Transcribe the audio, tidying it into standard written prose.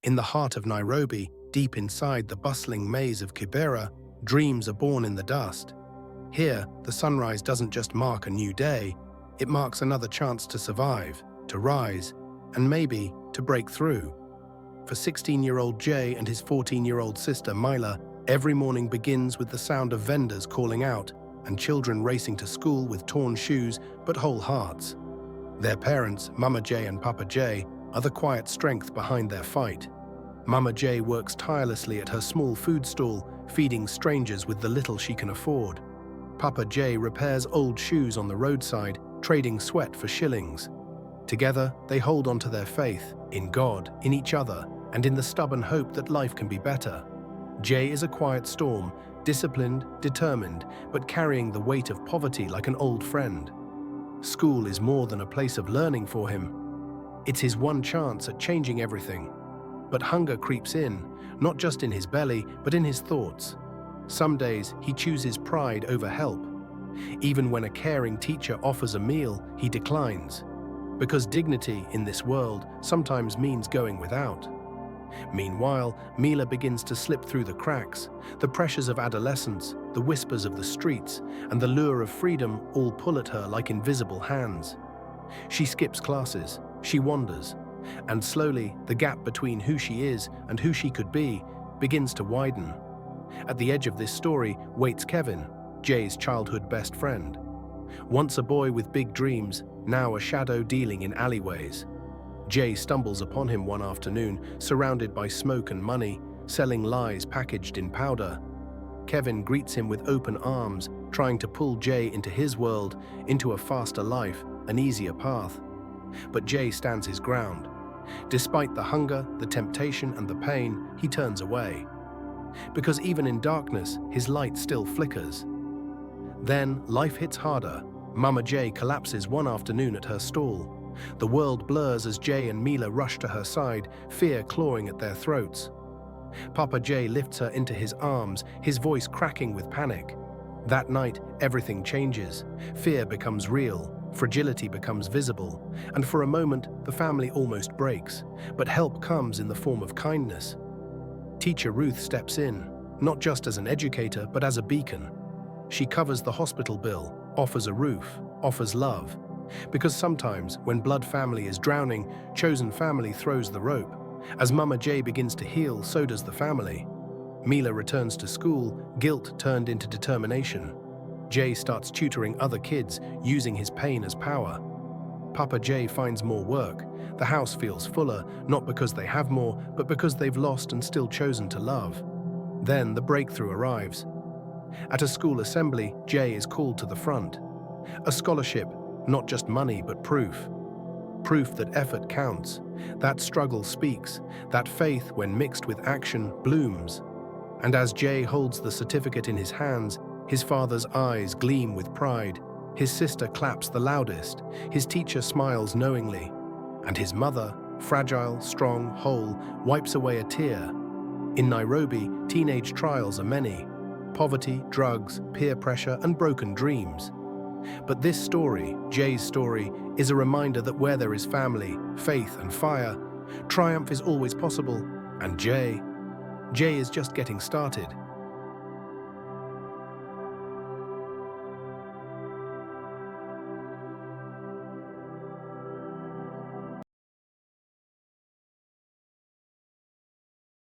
In the heart of Nairobi, deep inside the bustling maze of Kibera, dreams are born in the dust. Here, the sunrise doesn't just mark a new day, it marks another chance to survive, to rise, and maybe to break through. For 16-year-old Jay and his 14-year-old sister Mila, every morning begins with the sound of vendors calling out and children racing to school with torn shoes but whole hearts. Their parents, Mama Jay and Papa Jay, are the quiet strength behind their fight. Mama Jay works tirelessly at her small food stall, feeding strangers with the little she can afford. Papa Jay repairs old shoes on the roadside, trading sweat for shillings. Together, they hold on to their faith, in God, in each other, and in the stubborn hope that life can be better. Jay is a quiet storm, disciplined, determined, but carrying the weight of poverty like an old friend. School is more than a place of learning for him. It's his one chance at changing everything. But hunger creeps in, not just in his belly, but in his thoughts. Some days, he chooses pride over help. Even when a caring teacher offers a meal, he declines. Because dignity in this world sometimes means going without. Meanwhile, Mila begins to slip through the cracks. The pressures of adolescence, the whispers of the streets, and the lure of freedom all pull at her like invisible hands. She skips classes, she wanders, and slowly the gap between who she is and who she could be begins to widen. At the edge of this story waits Kevin, Jay's childhood best friend. Once a boy with big dreams, now a shadow dealing in alleyways. Jay stumbles upon him one afternoon, surrounded by smoke and money, selling lies packaged in powder. Kevin greets him with open arms, trying to pull Jay into his world, into a faster life, an easier path. But Jay stands his ground. Despite the hunger, the temptation, and the pain, he turns away. Because even in darkness, his light still flickers. Then, life hits harder. Mama Jay collapses one afternoon at her stall. The world blurs as Jay and Mila rush to her side, fear clawing at their throats. Papa Jay lifts her into his arms, his voice cracking with panic. That night, everything changes. Fear becomes real, fragility becomes visible, and for a moment, the family almost breaks. But help comes in the form of kindness. Teacher Ruth steps in, not just as an educator, but as a beacon. She covers the hospital bill, offers a roof, offers love. Because sometimes, when blood family is drowning, chosen family throws the rope. As Mama Jay begins to heal, so does the family. Mila returns to school, guilt turned into determination. Jay starts tutoring other kids, using his pain as power. Papa Jay finds more work. The house feels fuller, not because they have more, but because they've lost and still chosen to love. Then the breakthrough arrives. At a school assembly, Jay is called to the front. A scholarship, not just money, but proof. Proof that effort counts, that struggle speaks, that faith, when mixed with action, blooms. And as Jay holds the certificate in his hands, his father's eyes gleam with pride. His sister claps the loudest, his teacher smiles knowingly, and his mother, fragile, strong, whole, wipes away a tear. In Nairobi, teenage trials are many: poverty, drugs, peer pressure, and broken dreams. But this story, Jay's story, is a reminder that where there is family, faith, and fire, triumph is always possible. And Jay is just getting started.